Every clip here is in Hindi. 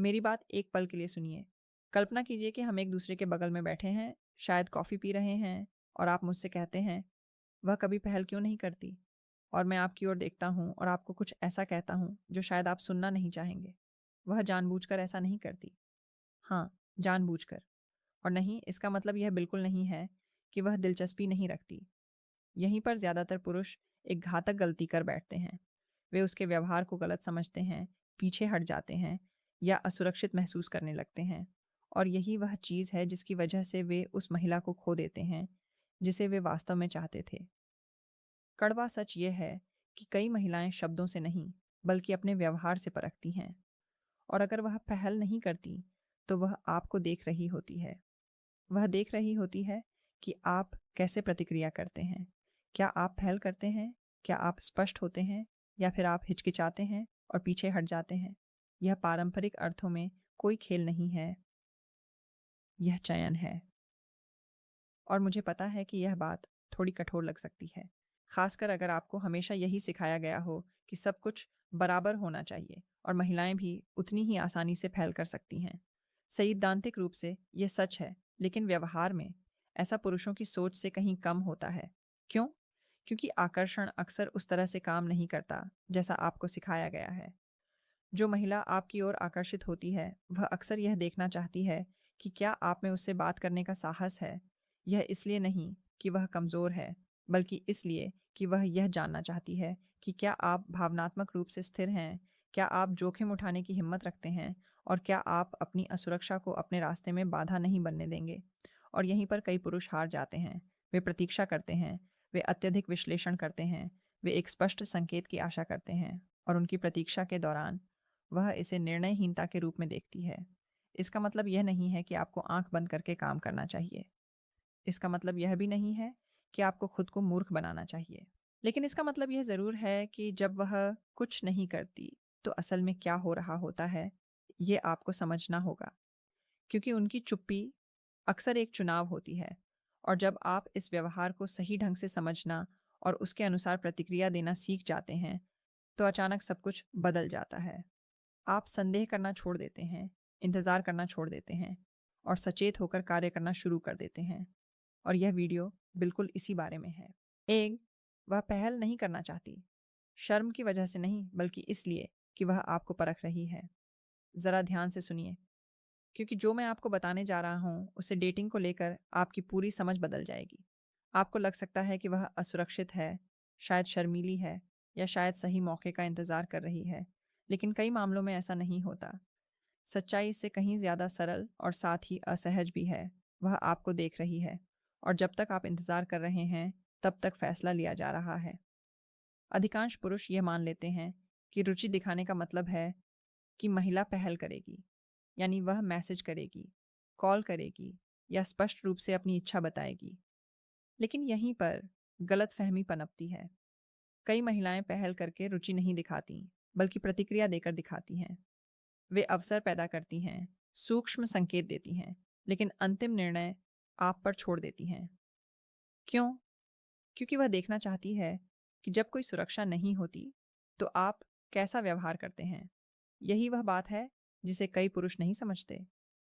मेरी बात एक पल के लिए सुनिए। कल्पना कीजिए कि हम एक दूसरे के बगल में बैठे हैं, शायद कॉफ़ी पी रहे हैं और आप मुझसे कहते हैं, वह कभी पहल क्यों नहीं करती? और मैं आपकी ओर देखता हूँ और आपको कुछ ऐसा कहता हूँ जो शायद आप सुनना नहीं चाहेंगे। वह जानबूझकर ऐसा नहीं करती। हाँ, जानबूझकर। और नहीं, इसका मतलब यह बिल्कुल नहीं है कि वह दिलचस्पी नहीं रखती। यहीं पर ज़्यादातर पुरुष एक घातक गलती कर बैठते हैं। वे उसके व्यवहार को गलत समझते हैं, पीछे हट जाते हैं या असुरक्षित महसूस करने लगते हैं। और यही वह चीज़ है जिसकी वजह से वे उस महिला को खो देते हैं जिसे वे वास्तव में चाहते थे। कड़वा सच ये है कि कई महिलाएं शब्दों से नहीं बल्कि अपने व्यवहार से परखती हैं। और अगर वह पहल नहीं करती तो वह आपको देख रही होती है। वह देख रही होती है कि आप कैसे प्रतिक्रिया करते हैं। क्या आप पहल करते हैं? क्या आप स्पष्ट होते हैं? या फिर आप हिचकिचाते हैं और पीछे हट जाते हैं? यह पारंपरिक अर्थों में कोई खेल नहीं है, यह चयन है। और मुझे पता है कि यह बात थोड़ी कठोर लग सकती है, खासकर अगर आपको हमेशा यही सिखाया गया हो कि सब कुछ बराबर होना चाहिए और महिलाएं भी उतनी ही आसानी से फैल कर सकती हैं। सैद्धांतिक रूप से यह सच है, लेकिन व्यवहार में ऐसा पुरुषों की सोच से कहीं कम होता है। क्यों? क्योंकि आकर्षण अक्सर उस तरह से काम नहीं करता जैसा आपको सिखाया गया है। जो महिला आपकी ओर आकर्षित होती है, वह अक्सर यह देखना चाहती है कि क्या आप में उससे बात करने का साहस है। यह इसलिए नहीं कि वह कमज़ोर है, बल्कि इसलिए कि वह यह जानना चाहती है कि क्या आप भावनात्मक रूप से स्थिर हैं, क्या आप जोखिम उठाने की हिम्मत रखते हैं और क्या आप अपनी असुरक्षा को अपने रास्ते में बाधा नहीं बनने देंगे। और यहीं पर कई पुरुष हार जाते हैं। वे प्रतीक्षा करते हैं, वे अत्यधिक विश्लेषण करते हैं, वे एक स्पष्ट संकेत की आशा करते हैं और उनकी प्रतीक्षा के दौरान वह इसे निर्णयहीनता के रूप में देखती है। इसका मतलब यह नहीं है कि आपको आंख बंद करके काम करना चाहिए। इसका मतलब यह भी नहीं है कि आपको खुद को मूर्ख बनाना चाहिए। लेकिन इसका मतलब यह ज़रूर है कि जब वह कुछ नहीं करती, तो असल में क्या हो रहा होता है, ये आपको समझना होगा। क्योंकि उनकी चुप्पी अक्सर एक चुनाव होती है। और जब आप इस व्यवहार को सही ढंग से समझना और उसके अनुसार प्रतिक्रिया देना सीख जाते हैं, तो अचानक सब कुछ बदल जाता है। आप संदेह करना छोड़ देते हैं, इंतज़ार करना छोड़ देते हैं और सचेत होकर कार्य करना शुरू कर देते हैं। और यह वीडियो बिल्कुल इसी बारे में है। एक, वह पहल नहीं करना चाहती, शर्म की वजह से नहीं बल्कि इसलिए कि वह आपको परख रही है। ज़रा ध्यान से सुनिए, क्योंकि जो मैं आपको बताने जा रहा हूँ उससे डेटिंग को लेकर आपकी पूरी समझ बदल जाएगी। आपको लग सकता है कि वह असुरक्षित है, शायद शर्मीली है या शायद सही मौके का इंतज़ार कर रही है, लेकिन कई मामलों में ऐसा नहीं होता। सच्चाई इससे कहीं ज़्यादा सरल और साथ ही असहज भी है। वह आपको देख रही है और जब तक आप इंतज़ार कर रहे हैं, तब तक फैसला लिया जा रहा है। अधिकांश पुरुष यह मान लेते हैं कि रुचि दिखाने का मतलब है कि महिला पहल करेगी, यानी वह मैसेज करेगी, कॉल करेगी या स्पष्ट रूप से अपनी इच्छा बताएगी। लेकिन यहीं पर गलतफहमी पनपती है। कई महिलाएं पहल करके रुचि नहीं दिखाती, बल्कि प्रतिक्रिया देकर दिखाती हैं। वे अवसर पैदा करती हैं, सूक्ष्म संकेत देती हैं, लेकिन अंतिम निर्णय आप पर छोड़ देती हैं। क्यों? क्योंकि वह देखना चाहती है कि जब कोई सुरक्षा नहीं होती, तो आप कैसा व्यवहार करते हैं। यही वह बात है जिसे कई पुरुष नहीं समझते।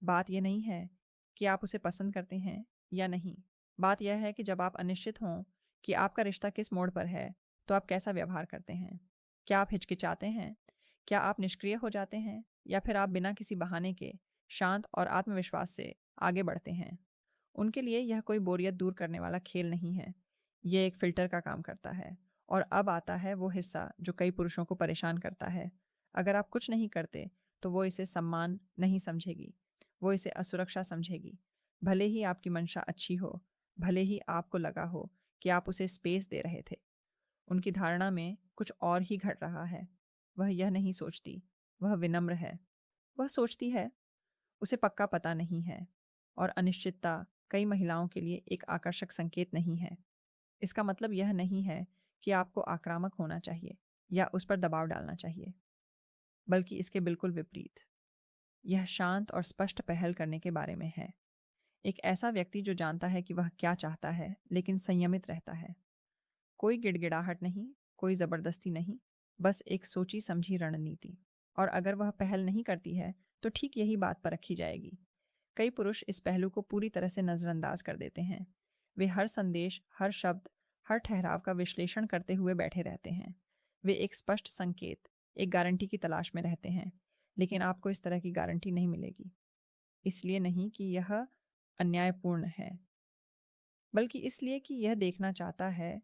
बात यह नहीं है कि आप उसे पसंद करते हैं या नहीं। बात यह है कि जब आप अनिश्चित हों कि आपका रिश्ता किस मोड़ पर है, तो आप कैसा व्यवहार करते हैं। क्या आप हिचकिचाते हैं? क्या आप निष्क्रिय हो जाते हैं? या फिर आप बिना किसी बहाने के शांत और आत्मविश्वास से आगे बढ़ते हैं? उनके लिए यह कोई बोरियत दूर करने वाला खेल नहीं है। ये एक फ़िल्टर का काम करता है। और अब आता है वो हिस्सा जो कई पुरुषों को परेशान करता है। अगर आप कुछ नहीं करते, तो वो इसे सम्मान नहीं समझेगी। वो इसे असुरक्षा समझेगी। भले ही आपकी मंशा अच्छी हो, भले ही आपको लगा हो कि आप उसे स्पेस दे रहे थे। उनकी धारणा में कुछ और ही घट रहा है। वह यह नहीं सोचती, वह विनम्र है। वह सोचती है, उसे पक्का पता नहीं है और अनिश्चितता कई महिलाओं के लिए एक आकर्षक संकेत नहीं है। इसका मतलब यह नहीं है कि आपको आक्रामक होना चाहिए या उस पर दबाव डालना चाहिए, बल्कि इसके बिल्कुल विपरीत। यह शांत और स्पष्ट पहल करने के बारे में है। एक ऐसा व्यक्ति जो जानता है कि वह क्या चाहता है, लेकिन संयमित रहता है। कोई गिड़गिड़ाहट नहीं, कोई ज़बरदस्ती नहीं, बस एक सोची समझी रणनीति। और अगर वह पहल नहीं करती है, तो ठीक यही बात पर रखी जाएगी। कई पुरुष इस पहलू को पूरी तरह से नज़रअंदाज कर देते हैं। वे हर संदेश, हर शब्द, हर ठहराव का विश्लेषण करते हुए बैठे रहते हैं। वे एक स्पष्ट संकेत, एक गारंटी की तलाश में रहते हैं, लेकिन आपको इस तरह की गारंटी नहीं मिलेगी। इसलिए नहीं कि यह अन्यायपूर्ण है, बल्कि इसलिए कि यह देखना चाहता है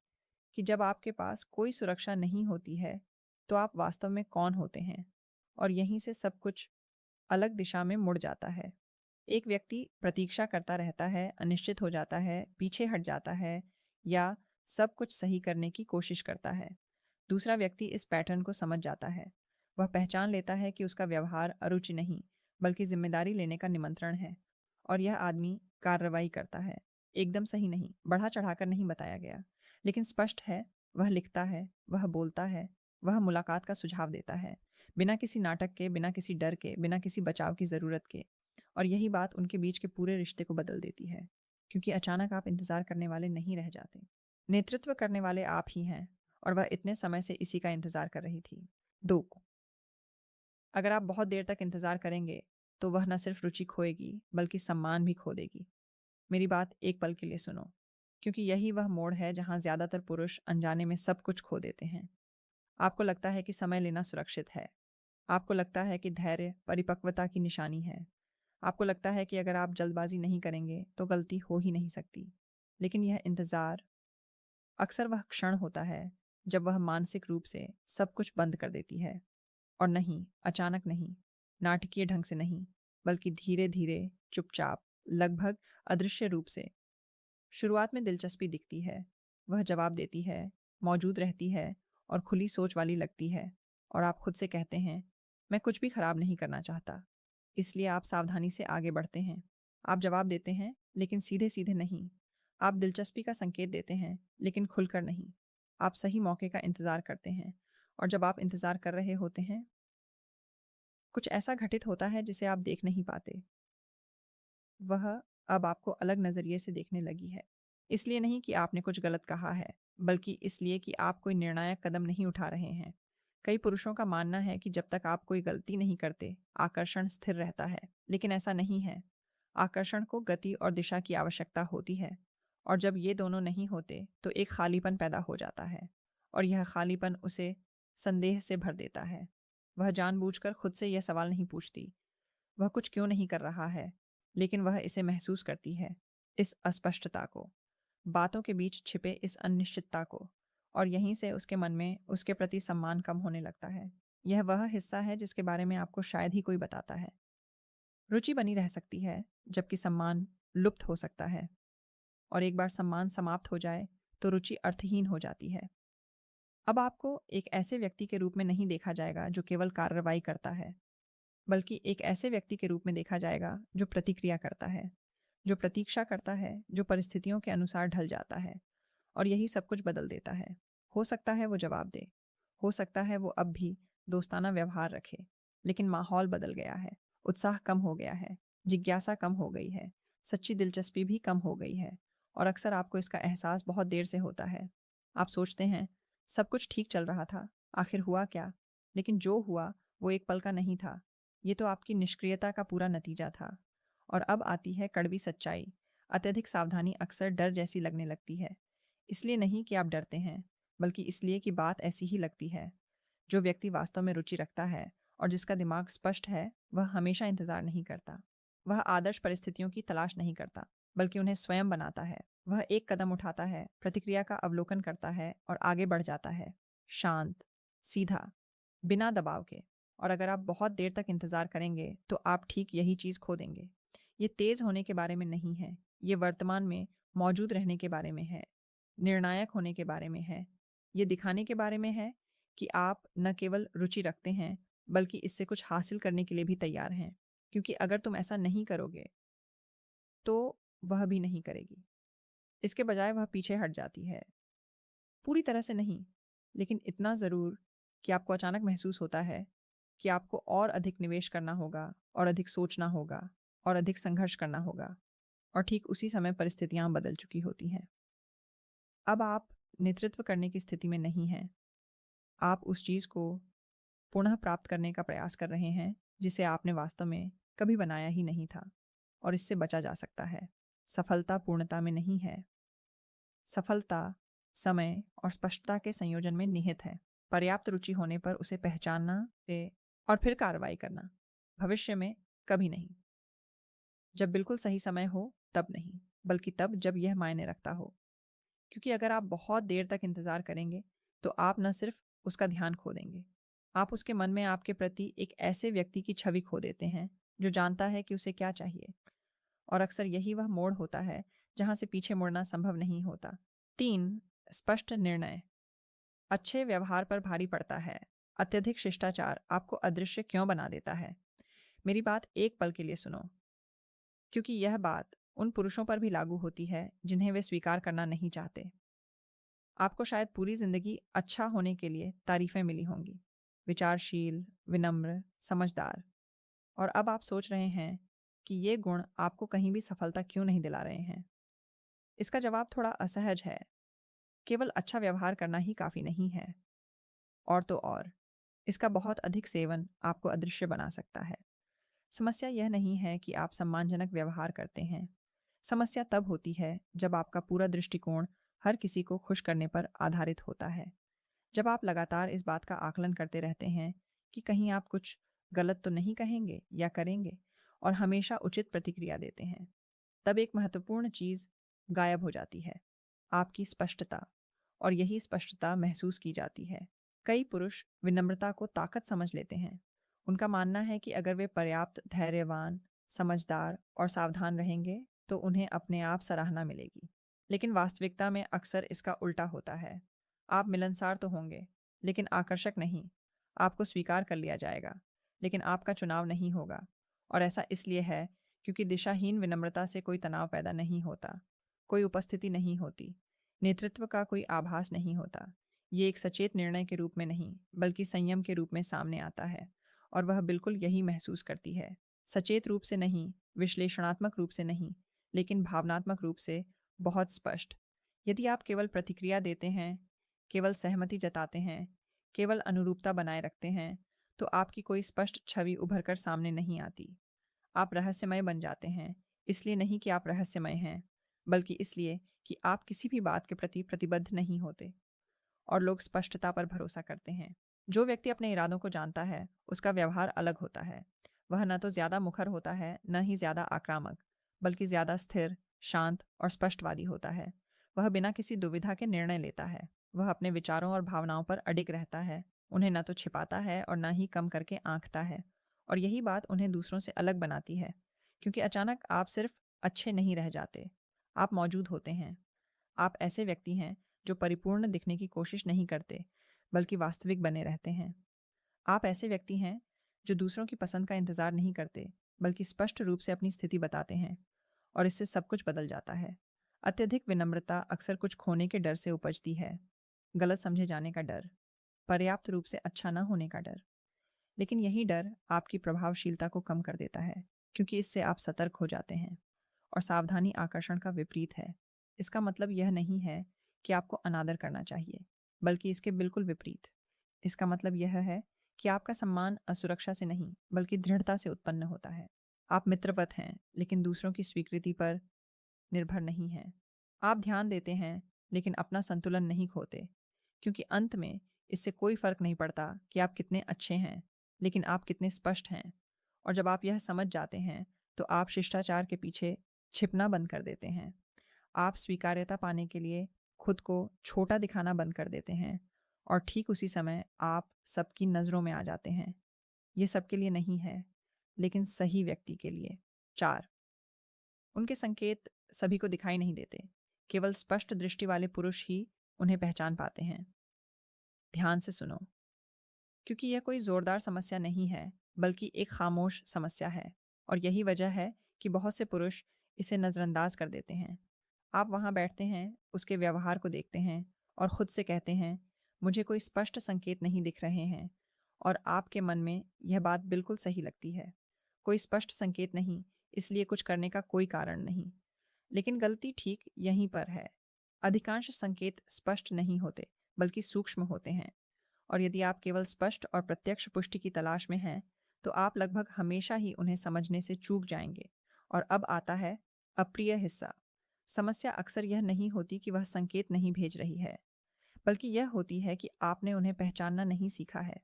कि जब आपके पास कोई सुरक्षा नहीं होती है, तो आप वास्तव में कौन होते हैं, और यहीं से सब कुछ अलग दिशा में मुड़ जाता है। एक व्यक्ति प्रतीक्षा करता रहता है, अनिश्चित हो जाता है, पीछे हट जाता है या सब कुछ सही करने की कोशिश करता है। दूसरा व्यक्ति इस पैटर्न को समझ जाता है। वह पहचान लेता है कि उसका व्यवहार अरुचि नहीं, बल्कि जिम्मेदारी लेने का निमंत्रण है, और यह आदमी कार्रवाई करता है। एकदम सही नहीं, बढ़ा चढ़ाकर नहीं बताया गया, लेकिन स्पष्ट है। वह लिखता है, वह बोलता है, वह मुलाकात का सुझाव देता है, बिना किसी नाटक के, बिना किसी डर के, बिना किसी बचाव की ज़रूरत के। और यही बात उनके बीच के पूरे रिश्ते को बदल देती है, क्योंकि अचानक आप इंतज़ार करने वाले नहीं रह जाते। नेतृत्व करने वाले आप ही हैं, और वह इतने समय से इसी का इंतज़ार कर रही थी। 2, अगर आप बहुत देर तक इंतज़ार करेंगे, तो वह न सिर्फ रुचि खोएगी, बल्कि सम्मान भी खो देगी। मेरी बात एक पल के लिए सुनो, क्योंकि यही वह मोड़ है जहाँ ज़्यादातर पुरुष अनजाने में सब कुछ खो देते हैं। आपको लगता है कि समय लेना सुरक्षित है। आपको लगता है कि धैर्य परिपक्वता की निशानी है। आपको लगता है कि अगर आप जल्दबाजी नहीं करेंगे, तो गलती हो ही नहीं सकती। लेकिन यह इंतज़ार अक्सर वह क्षण होता है जब वह मानसिक रूप से सब कुछ बंद कर देती है। और नहीं, अचानक नहीं, नाटकीय ढंग से नहीं, बल्कि धीरे धीरे, चुपचाप, लगभग अदृश्य रूप से। शुरुआत में दिलचस्पी दिखती है, वह जवाब देती है, मौजूद रहती है और खुली सोच वाली लगती है, और आप खुद से कहते हैं, मैं कुछ भी खराब नहीं करना चाहता। इसलिए आप सावधानी से आगे बढ़ते हैं। आप जवाब देते हैं, लेकिन सीधे सीधे नहीं। आप दिलचस्पी का संकेत देते हैं, लेकिन खुलकर नहीं। आप सही मौके का इंतज़ार करते हैं, और जब आप इंतज़ार कर रहे होते हैं, कुछ ऐसा घटित होता है जिसे आप देख नहीं पाते। वह अब आपको अलग नज़रिए से देखने लगी है। इसलिए नहीं कि आपने कुछ गलत कहा है, बल्कि इसलिए कि आप कोई निर्णायक कदम नहीं उठा रहे हैं। कई पुरुषों का मानना है कि जब तक आप कोई गलती नहीं करते, आकर्षण स्थिर रहता है, लेकिन ऐसा नहीं है। आकर्षण को गति और दिशा की आवश्यकता होती है, और जब ये दोनों नहीं होते, तो एक खालीपन पैदा हो जाता है, और यह खालीपन उसे संदेह से भर देता है। वह जानबूझकर खुद से यह सवाल नहीं पूछती, वह कुछ क्यों नहीं कर रहा है, लेकिन वह इसे महसूस करती है, इस अस्पष्टता को, बातों के बीच छिपे इस अनिश्चितता को, और यहीं से उसके मन में उसके प्रति सम्मान कम होने लगता है। यह वह हिस्सा है जिसके बारे में आपको शायद ही कोई बताता है। रुचि बनी रह सकती है, जबकि सम्मान लुप्त हो सकता है, और एक बार सम्मान समाप्त हो जाए, तो रुचि अर्थहीन हो जाती है। अब आपको एक ऐसे व्यक्ति के रूप में नहीं देखा जाएगा जो केवल कार्रवाई करता है, बल्कि एक ऐसे व्यक्ति के रूप में देखा जाएगा जो प्रतिक्रिया करता है, जो प्रतीक्षा करता है, जो परिस्थितियों के अनुसार ढल जाता है, और यही सब कुछ बदल देता है। हो सकता है वो जवाब दे, हो सकता है वो अब भी दोस्ताना व्यवहार रखे, लेकिन माहौल बदल गया है, उत्साह कम हो गया है, जिज्ञासा कम हो गई है, सच्ची दिलचस्पी भी कम हो गई है, और अक्सर आपको इसका एहसास बहुत देर से होता है। आप सोचते हैं, सब कुछ ठीक चल रहा था, आखिर हुआ क्या? लेकिन जो हुआ वो एक पल का नहीं था, ये तो आपकी निष्क्रियता का पूरा नतीजा था। और अब आती है कड़वी सच्चाई। अत्यधिक सावधानी अक्सर डर जैसी लगने लगती है। इसलिए नहीं कि आप डरते हैं, बल्कि इसलिए कि बात ऐसी ही लगती है। जो व्यक्ति वास्तव में रुचि रखता है और जिसका दिमाग स्पष्ट है, वह हमेशा इंतजार नहीं करता। वह आदर्श परिस्थितियों की तलाश नहीं करता, बल्कि उन्हें स्वयं बनाता है। वह एक कदम उठाता है, प्रतिक्रिया का अवलोकन करता है और आगे बढ़ जाता है, शांत, सीधा, बिना दबाव के। और अगर आप बहुत देर तक इंतज़ार करेंगे, तो आप ठीक यही चीज़ खो देंगे। ये तेज़ होने के बारे में नहीं है, ये वर्तमान में मौजूद रहने के बारे में है, निर्णायक होने के बारे में है। ये दिखाने के बारे में है कि आप न केवल रुचि रखते हैं, बल्कि इससे कुछ हासिल करने के लिए भी तैयार हैं। क्योंकि अगर तुम ऐसा नहीं करोगे, तो वह भी नहीं करेगी। इसके बजाय वह पीछे हट जाती है। पूरी तरह से नहीं, लेकिन इतना ज़रूर कि आपको अचानक महसूस होता है कि आपको और अधिक निवेश करना होगा, और अधिक सोचना होगा, और अधिक संघर्ष करना होगा, और ठीक उसी समय परिस्थितियां बदल चुकी होती हैं। अब आप नेतृत्व करने की स्थिति में नहीं हैं। आप उस चीज़ को पुनः प्राप्त करने का प्रयास कर रहे हैं जिसे आपने वास्तव में कभी बनाया ही नहीं था, और इससे बचा जा सकता है। सफलता पूर्णता में नहीं है। सफलता समय और स्पष्टता के संयोजन में निहित है। पर्याप्त रुचि होने पर उसे पहचानना से और फिर कार्रवाई करना। भविष्य में कभी नहीं। जब बिल्कुल सही समय हो तब नहीं, बल्कि तब जब यह मायने रखता हो। क्योंकि अगर आप बहुत देर तक इंतजार करेंगे तो आप न सिर्फ उसका ध्यान खो देंगे, आप उसके मन में आपके प्रति एक ऐसे व्यक्ति की छवि खो देते हैं जो जानता है कि उसे क्या चाहिए। और अक्सर यही वह मोड़ होता है जहां से पीछे मुड़ना संभव नहीं होता। 3. स्पष्ट निर्णय। अच्छे व्यवहार पर भारी पड़ता है। अत्यधिक शिष्टाचार आपको अदृश्य क्यों बना देता है? मेरी बात एक पल के लिए सुनो, क्योंकि यह बात उन पुरुषों पर भी लागू होती है जिन्हें वे स्वीकार करना नहीं चाहते। आपको शायद पूरी जिंदगी अच्छा होने के लिए तारीफें मिली होंगी, विचारशील, विनम्र, समझदार, और अब आप सोच रहे हैं कि ये गुण आपको कहीं भी सफलता क्यों नहीं दिला रहे हैं। इसका जवाब थोड़ा असहज है। केवल अच्छा व्यवहार करना ही काफी नहीं है। और तो और इसका बहुत अधिक सेवन आपको अदृश्य बना सकता है। समस्या यह नहीं है कि आप सम्मानजनक व्यवहार करते हैं। समस्या तब होती है जब आपका पूरा दृष्टिकोण हर किसी को खुश करने पर आधारित होता है। जब आप लगातार इस बात का आकलन करते रहते हैं कि कहीं आप कुछ गलत तो नहीं कहेंगे या करेंगे, और हमेशा उचित प्रतिक्रिया देते हैं, तब एक महत्वपूर्ण चीज गायब हो जाती है, आपकी स्पष्टता। और यही स्पष्टता महसूस की जाती है। कई पुरुष विनम्रता को ताकत समझ लेते हैं। उनका मानना है कि अगर वे पर्याप्त धैर्यवान, समझदार और सावधान रहेंगे तो उन्हें अपने आप सराहना मिलेगी। लेकिन वास्तविकता में अक्सर इसका उल्टा होता है। आप मिलनसार तो होंगे, लेकिन आकर्षक नहीं। आपको स्वीकार कर लिया जाएगा, लेकिन आपका चुनाव नहीं होगा। और ऐसा इसलिए है क्योंकि दिशाहीन विनम्रता से कोई तनाव पैदा नहीं होता, कोई उपस्थिति नहीं होती, नेतृत्व का कोई आभास नहीं होता। ये एक सचेत निर्णय के रूप में नहीं, बल्कि संयम के रूप में सामने आता है, और वह बिल्कुल यही महसूस करती है। सचेत रूप से नहीं, विश्लेषणात्मक रूप से नहीं, लेकिन भावनात्मक रूप से बहुत स्पष्ट। यदि आप केवल प्रतिक्रिया देते हैं, केवल सहमति जताते हैं, केवल अनुरूपता बनाए रखते हैं, तो आपकी कोई स्पष्ट छवि उभर कर सामने नहीं आती। आप रहस्यमय बन जाते हैं, इसलिए नहीं कि आप रहस्यमय हैं, बल्कि इसलिए कि आप किसी भी बात के प्रति प्रतिबद्ध नहीं होते, और लोग स्पष्टता पर भरोसा करते हैं। जो व्यक्ति अपने इरादों को जानता है, उसका व्यवहार अलग होता है। वह न तो ज्यादा मुखर होता है, न ही ज्यादा आक्रामक, बल्कि ज्यादा स्थिर, शांत और स्पष्टवादी होता है। वह बिना किसी दुविधा के निर्णय लेता है। वह अपने विचारों और भावनाओं पर अडिग रहता है, उन्हें न तो छिपाता है और न ही कम करके आंकता है। और यही बात उन्हें दूसरों से अलग बनाती है, क्योंकि अचानक आप सिर्फ अच्छे नहीं रह जाते, आप मौजूद होते हैं। आप ऐसे व्यक्ति हैं जो परिपूर्ण दिखने की कोशिश नहीं करते, बल्कि वास्तविक बने रहते हैं। आप ऐसे व्यक्ति हैं जो दूसरों की पसंद का इंतजार नहीं करते, बल्कि स्पष्ट रूप से अपनी स्थिति बताते हैं, और इससे सब कुछ बदल जाता है। अत्यधिक विनम्रता अक्सर कुछ खोने के डर से उपजती है। गलत समझे जाने का डर, पर्याप्त रूप से अच्छा न होने का डर। लेकिन यही डर आपकी प्रभावशीलता को कम कर देता है, क्योंकि इससे आप सतर्क हो जाते हैं। और सावधानी आकर्षण का विपरीत है। इसका मतलब यह नहीं है कि आपको अनादर करना चाहिए, बल्कि इसके बिल्कुल विपरीत। इसका मतलब यह है कि आपका सम्मान असुरक्षा से नहीं, बल्कि दृढ़ता से उत्पन्न होता है। आप मित्रवत हैं, लेकिन दूसरों की स्वीकृति पर निर्भर नहीं हैं। आप ध्यान देते हैं, लेकिन अपना संतुलन नहीं खोते, क्योंकि अंत में इससे कोई फर्क नहीं पड़ता कि आप कितने अच्छे हैं, लेकिन आप कितने स्पष्ट हैं। और जब आप यह समझ जाते हैं, तो आप शिष्टाचार के पीछे छिपना बंद कर देते हैं। आप स्वीकार्यता पाने के लिए खुद को छोटा दिखाना बंद कर देते हैं, और ठीक उसी समय आप सबकी नज़रों में आ जाते हैं। ये सबके लिए नहीं है, लेकिन सही व्यक्ति के लिए। 4. उनके संकेत सभी को दिखाई नहीं देते, केवल स्पष्ट दृष्टि वाले पुरुष ही उन्हें पहचान पाते हैं। ध्यान से सुनो, क्योंकि यह कोई जोरदार समस्या नहीं है, बल्कि एक खामोश समस्या है, और यही वजह है कि बहुत से पुरुष इसे नज़रअंदाज कर देते हैं। आप वहाँ बैठते हैं, उसके व्यवहार को देखते हैं, और खुद से कहते हैं, मुझे कोई स्पष्ट संकेत नहीं दिख रहे हैं। और आपके मन में यह बात बिल्कुल सही लगती है। कोई स्पष्ट संकेत नहीं, इसलिए कुछ करने का कोई कारण नहीं। लेकिन गलती ठीक यहीं पर है। अधिकांश संकेत स्पष्ट नहीं होते, बल्कि सूक्ष्म होते हैं। और यदि आप केवल स्पष्ट और प्रत्यक्ष पुष्टि की तलाश में हैं, तो आप लगभग हमेशा ही उन्हें समझने से चूक जाएंगे। और अब आता है अप्रिय हिस्सा। समस्या अक्सर यह नहीं होती कि वह संकेत नहीं भेज रही है, बल्कि यह होती है कि आपने उन्हें पहचानना नहीं सीखा है।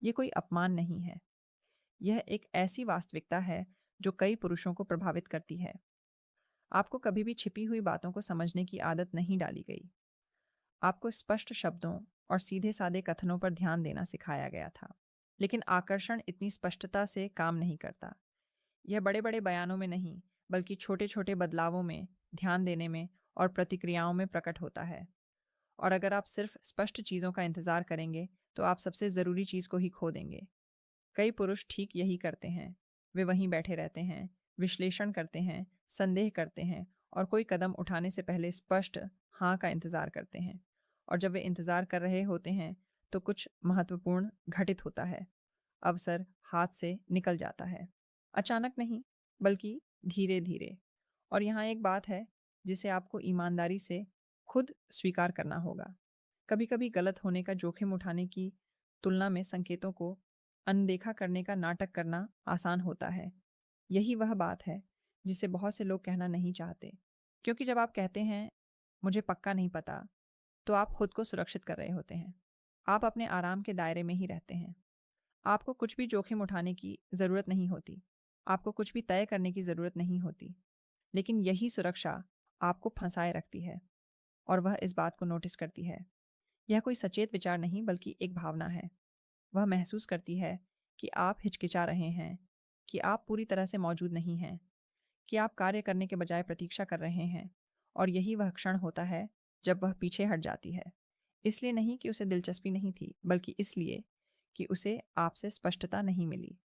ये कोई अपमान नहीं है, यह एक ऐसी वास्तविकता है जो कई पुरुषों को प्रभावित करती है। आपको कभी भी छिपी हुई बातों को समझने की आदत नहीं डाली गई। आपको स्पष्ट शब्दों और सीधे सादे कथनों पर ध्यान देना सिखाया गया था। लेकिन आकर्षण इतनी स्पष्टता से काम नहीं करता। यह बड़े बड़े बयानों में नहीं, बल्कि छोटे छोटे बदलावों में, ध्यान देने में और प्रतिक्रियाओं में प्रकट होता है। और अगर आप सिर्फ स्पष्ट चीज़ों का इंतज़ार करेंगे तो आप सबसे ज़रूरी चीज़ को ही खो देंगे। कई पुरुष ठीक यही करते हैं। वे वहीं बैठे रहते हैं, विश्लेषण करते हैं, संदेह करते हैं और कोई कदम उठाने से पहले स्पष्ट हाँ का इंतज़ार करते हैं। और जब वे इंतज़ार कर रहे होते हैं तो कुछ महत्वपूर्ण घटित होता है। अवसर हाथ से निकल जाता है। अचानक नहीं, बल्कि धीरे धीरे। और यहाँ एक बात है जिसे आपको ईमानदारी से खुद स्वीकार करना होगा। कभी कभी गलत होने का जोखिम उठाने की तुलना में संकेतों को अनदेखा करने का नाटक करना आसान होता है। यही वह बात है जिसे बहुत से लोग कहना नहीं चाहते। क्योंकि जब आप कहते हैं मुझे पक्का नहीं पता, तो आप खुद को सुरक्षित कर रहे होते हैं। आप अपने आराम के दायरे में ही रहते हैं। आपको कुछ भी जोखिम उठाने की ज़रूरत नहीं होती। आपको कुछ भी तय करने की ज़रूरत नहीं होती। लेकिन यही सुरक्षा आपको फंसाए रखती है और वह इस बात को नोटिस करती है। यह कोई सचेत विचार नहीं, बल्कि एक भावना है। वह महसूस करती है कि आप हिचकिचा रहे हैं, कि आप पूरी तरह से मौजूद नहीं हैं, कि आप कार्य करने के बजाय प्रतीक्षा कर रहे हैं। और यही वह क्षण होता है जब वह पीछे हट जाती है। इसलिए नहीं कि उसे दिलचस्पी नहीं थी, बल्कि इसलिए कि उसे आपसे स्पष्टता नहीं मिली।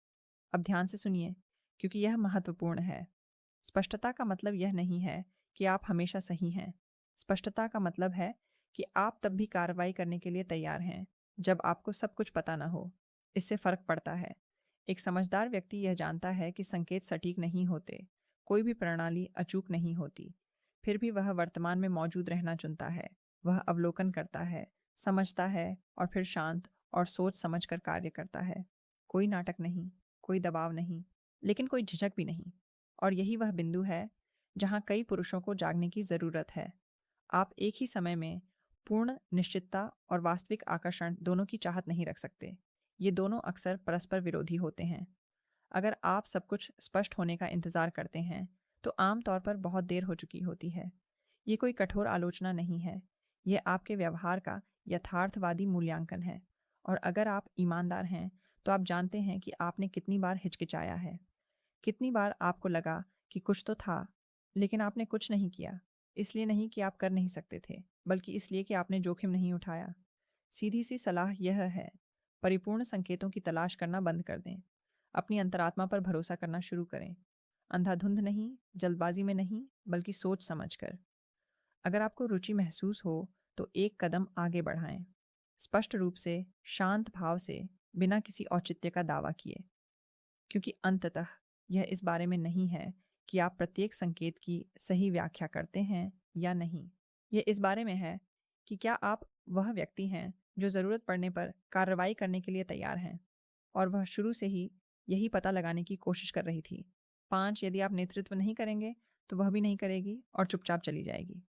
अब ध्यान से सुनिए, क्योंकि यह महत्वपूर्ण है। स्पष्टता का मतलब यह नहीं है कि आप हमेशा सही हैं। स्पष्टता का मतलब है कि आप तब भी कार्रवाई करने के लिए तैयार हैं जब आपको सब कुछ पता न हो। इससे फर्क पड़ता है। एक समझदार व्यक्ति यह जानता है कि संकेत सटीक नहीं होते, कोई भी प्रणाली अचूक नहीं होती। फिर भी वह वर्तमान में मौजूद रहना चुनता है। वह अवलोकन करता है, समझता है और फिर शांत और सोच समझकर कार्य करता है। कोई नाटक नहीं, कोई दबाव नहीं, लेकिन कोई झिझक भी नहीं। और यही वह बिंदु है जहाँ कई पुरुषों को जागने की ज़रूरत है। आप एक ही समय में पूर्ण निश्चितता और वास्तविक आकर्षण दोनों की चाहत नहीं रख सकते। ये दोनों अक्सर परस्पर विरोधी होते हैं। अगर आप सब कुछ स्पष्ट होने का इंतज़ार करते हैं, तो आम तौर पर बहुत देर हो चुकी होती है। ये कोई कठोर आलोचना नहीं है। ये आपके व्यवहार का यथार्थवादी मूल्यांकन है। और अगर आप ईमानदार हैं, तो आप जानते हैं कि आपने कितनी बार हिचकिचाया है। कितनी बार आपको लगा कि कुछ तो था, लेकिन आपने कुछ नहीं किया। इसलिए नहीं कि आप कर नहीं सकते थे, बल्कि इसलिए कि आपने जोखिम नहीं उठाया। सीधी सी सलाह यह है, परिपूर्ण संकेतों की तलाश करना बंद कर दें। अपनी अंतरात्मा पर भरोसा करना शुरू करें। अंधाधुंध नहीं, जल्दबाजी में नहीं, बल्कि सोच समझकर। अगर आपको रुचि महसूस हो तो एक कदम आगे बढ़ाएं। स्पष्ट रूप से, शांत भाव से, बिना किसी औचित्य का दावा किए। क्योंकि अंततः यह इस बारे में नहीं है कि आप प्रत्येक संकेत की सही व्याख्या करते हैं या नहीं। यह इस बारे में है कि क्या आप वह व्यक्ति हैं जो ज़रूरत पड़ने पर कार्रवाई करने के लिए तैयार हैं। और वह शुरू से ही यही पता लगाने की कोशिश कर रही थी। 5, यदि आप नेतृत्व नहीं करेंगे तो वह भी नहीं करेगी और चुपचाप चली जाएगी।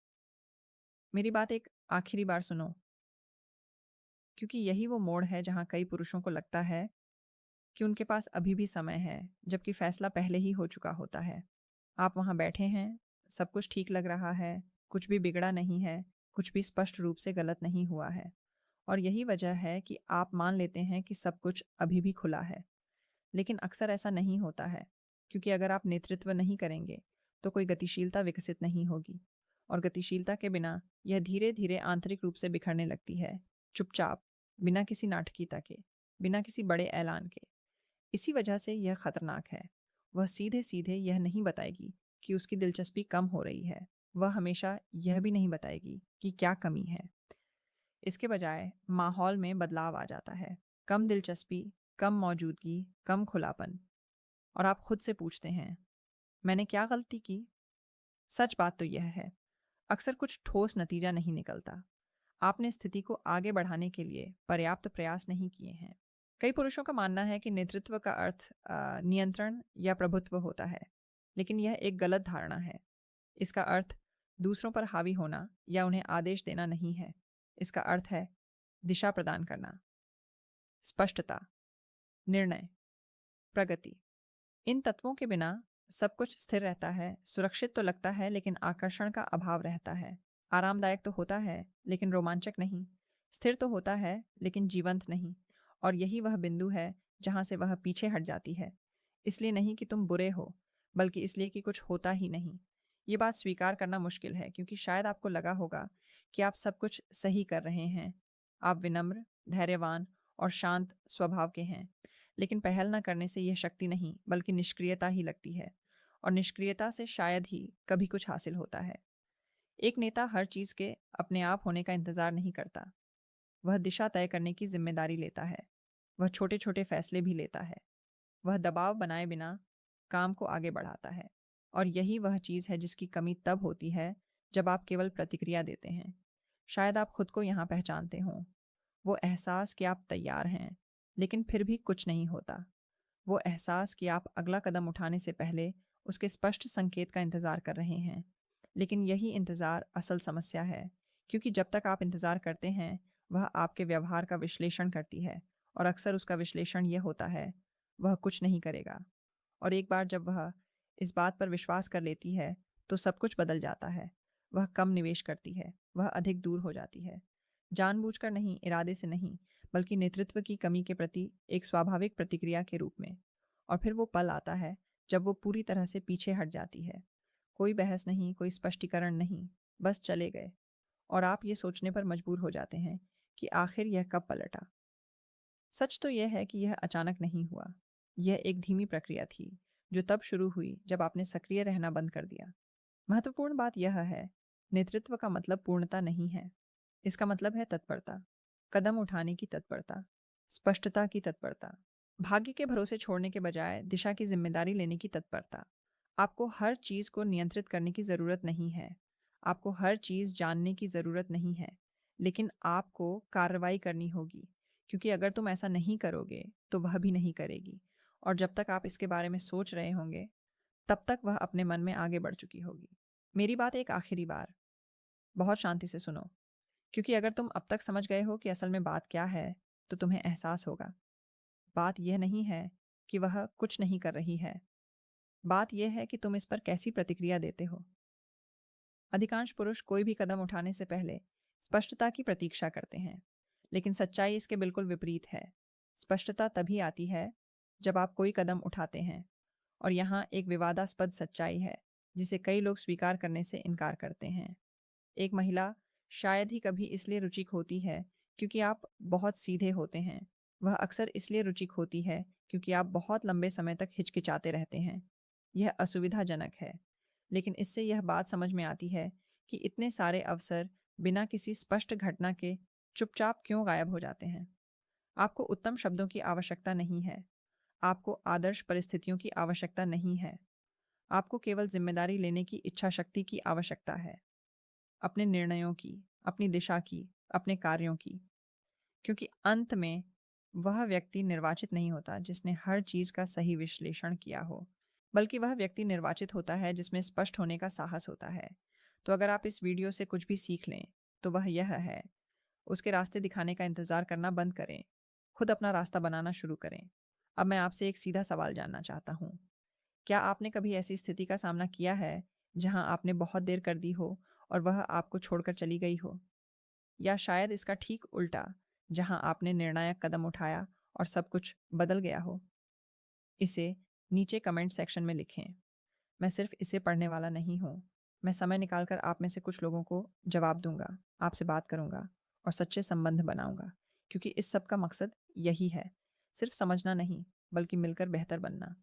मेरी बात एक आखिरी बार सुनो, क्योंकि यही वो मोड़ है जहाँ कई पुरुषों को लगता है कि उनके पास अभी भी समय है, जबकि फैसला पहले ही हो चुका होता है। आप वहाँ बैठे हैं, सब कुछ ठीक लग रहा है, कुछ भी बिगड़ा नहीं है, कुछ भी स्पष्ट रूप से गलत नहीं हुआ है। और यही वजह है कि आप मान लेते हैं कि सब कुछ अभी भी खुला है। लेकिन अक्सर ऐसा नहीं होता है, क्योंकि अगर आप नेतृत्व नहीं करेंगे तो कोई गतिशीलता विकसित नहीं होगी। और गतिशीलता के बिना यह धीरे धीरे आंतरिक रूप से बिखरने लगती है, चुपचाप, बिना किसी नाटकीयता के, बिना किसी बड़े ऐलान के। इसी वजह से यह खतरनाक है। वह सीधे सीधे यह नहीं बताएगी कि उसकी दिलचस्पी कम हो रही है। वह हमेशा यह भी नहीं बताएगी कि क्या कमी है। इसके बजाय माहौल में बदलाव आ जाता है। कम दिलचस्पी, कम मौजूदगी, कम खुलापन। और आप खुद से पूछते हैं, मैंने क्या गलती की? सच बात तो यह है, अक्सर कुछ ठोस नतीजा नहीं निकलता। आपने स्थिति को आगे बढ़ाने के लिए पर्याप्त प्रयास नहीं किए हैं। कई पुरुषों का मानना है कि नेतृत्व का अर्थ नियंत्रण या प्रभुत्व होता है, लेकिन यह एक गलत धारणा है। इसका अर्थ दूसरों पर हावी होना या उन्हें आदेश देना नहीं है। इसका अर्थ है दिशा प्रदान करना, स्पष्टता, निर्णय, प्रगति। इन तत्वों के बिना सब कुछ स्थिर रहता है, सुरक्षित तो लगता है लेकिन आकर्षण का अभाव रहता है। आरामदायक तो होता है लेकिन रोमांचक नहीं। स्थिर तो होता है लेकिन जीवंत नहीं। और यही वह बिंदु है जहां से वह पीछे हट जाती है। इसलिए नहीं कि तुम बुरे हो, बल्कि इसलिए कि कुछ होता ही नहीं। ये बात स्वीकार करना मुश्किल है क्योंकि शायद आपको लगा होगा कि आप सब कुछ सही कर रहे हैं। आप विनम्र, धैर्यवान और शांत स्वभाव के हैं। लेकिन पहल न करने से यह शक्ति नहीं बल्कि निष्क्रियता ही लगती है, और निष्क्रियता से शायद ही कभी कुछ हासिल होता है। एक नेता हर चीज के अपने आप होने का इंतजार नहीं करता। वह दिशा तय करने की जिम्मेदारी लेता है। वह छोटे छोटे फैसले भी लेता है। वह दबाव बनाए बिना काम को आगे बढ़ाता है। और यही वह चीज है जिसकी कमी तब होती है जब आप केवल प्रतिक्रिया देते हैं। शायद आप खुद को यहाँ पहचानते हों। वो एहसास कि आप तैयार हैं लेकिन फिर भी कुछ नहीं होता। वो एहसास कि आप अगला कदम उठाने से पहले उसके स्पष्ट संकेत का इंतजार कर रहे हैं। लेकिन यही इंतजार असल समस्या है, क्योंकि जब तक आप इंतजार करते हैं वह आपके व्यवहार का विश्लेषण करती है, और अक्सर उसका विश्लेषण यह होता है वह कुछ नहीं करेगा। और एक बार जब वह इस बात पर विश्वास कर लेती है तो सब कुछ बदल जाता है। वह कम निवेश करती है, वह अधिक दूर हो जाती है। जानबूझकर नहीं, इरादे से नहीं, बल्कि नेतृत्व की कमी के प्रति एक स्वाभाविक प्रतिक्रिया के रूप में। और फिर वो पल आता है जब वो पूरी तरह से पीछे हट जाती है। कोई बहस नहीं, कोई स्पष्टीकरण नहीं, बस चले गए। और आप ये सोचने पर मजबूर हो जाते हैं कि आखिर यह कब पलटा। सच तो यह है कि यह अचानक नहीं हुआ। यह एक धीमी प्रक्रिया थी जो तब शुरू हुई जब आपने सक्रिय रहना बंद कर दिया। महत्वपूर्ण बात यह है, नेतृत्व का मतलब पूर्णता नहीं है। इसका मतलब है तत्परता, कदम उठाने की तत्परता, स्पष्टता की तत्परता, भाग्य के भरोसे छोड़ने के बजाय दिशा की जिम्मेदारी लेने की तत्परता। आपको हर चीज को नियंत्रित करने की जरूरत नहीं है। आपको हर चीज जानने की जरूरत नहीं है। लेकिन आपको कार्रवाई करनी होगी, क्योंकि अगर तुम ऐसा नहीं करोगे तो वह भी नहीं करेगी। और जब तक आप इसके बारे में सोच रहे होंगे तब तक वह अपने मन में आगे बढ़ चुकी होगी। मेरी बात एक आखिरी बार बहुत शांति से सुनो, क्योंकि अगर तुम अब तक समझ गए हो कि असल में बात क्या है तो तुम्हें एहसास होगा। बात यह नहीं है कि वह कुछ नहीं कर रही है। बात यह है कि तुम इस पर कैसी प्रतिक्रिया देते हो। अधिकांश पुरुष कोई भी कदम उठाने से पहले स्पष्टता की प्रतीक्षा करते हैं, लेकिन सच्चाई इसके बिल्कुल विपरीत है। स्पष्टता तभी आती है जब आप कोई कदम उठाते हैं। और यहाँ एक विवादास्पद सच्चाई है जिसे कई लोग स्वीकार करने से इनकार करते हैं। एक महिला शायद ही कभी इसलिए रुचिक होती है क्योंकि आप बहुत सीधे होते हैं। वह अक्सर इसलिए रुचिक होती है क्योंकि आप बहुत लंबे समय तक हिचकिचाते रहते हैं। यह असुविधाजनक है, लेकिन इससे यह बात समझ में आती है कि इतने सारे अवसर बिना किसी स्पष्ट घटना के चुपचाप क्यों गायब हो जाते हैं। आपको उत्तम शब्दों की आवश्यकता नहीं है। आपको आदर्श परिस्थितियों की आवश्यकता नहीं है। आपको केवल जिम्मेदारी लेने की इच्छा शक्ति की आवश्यकता है, अपने निर्णयों की, अपनी दिशा की, अपने कार्यों की। क्योंकि अंत में वह व्यक्ति निर्वाचित नहीं होता जिसने हर चीज का सही विश्लेषण किया हो, बल्कि वह व्यक्ति निर्वाचित होता है जिसमें स्पष्ट होने का साहस होता है। तो अगर आप इस वीडियो से कुछ भी सीख लें तो वह यह है, उसके रास्ते दिखाने का इंतजार करना बंद करें, खुद अपना रास्ता बनाना शुरू करें। अब मैं आपसे एक सीधा सवाल जानना चाहता हूँ। क्या आपने कभी ऐसी स्थिति का सामना किया है जहां आपने बहुत देर कर दी हो और वह आपको छोड़कर चली गई हो? या शायद इसका ठीक उल्टा, जहां आपने निर्णायक कदम उठाया और सब कुछ बदल गया हो? इसे नीचे कमेंट सेक्शन में लिखें। मैं सिर्फ इसे पढ़ने वाला नहीं हूँ। मैं समय निकालकर आप में से कुछ लोगों को जवाब दूंगा, आपसे बात करूंगा और सच्चे संबंध बनाऊंगा, क्योंकि इस सब का मकसद यही है, सिर्फ समझना नहीं बल्कि मिलकर बेहतर बनना।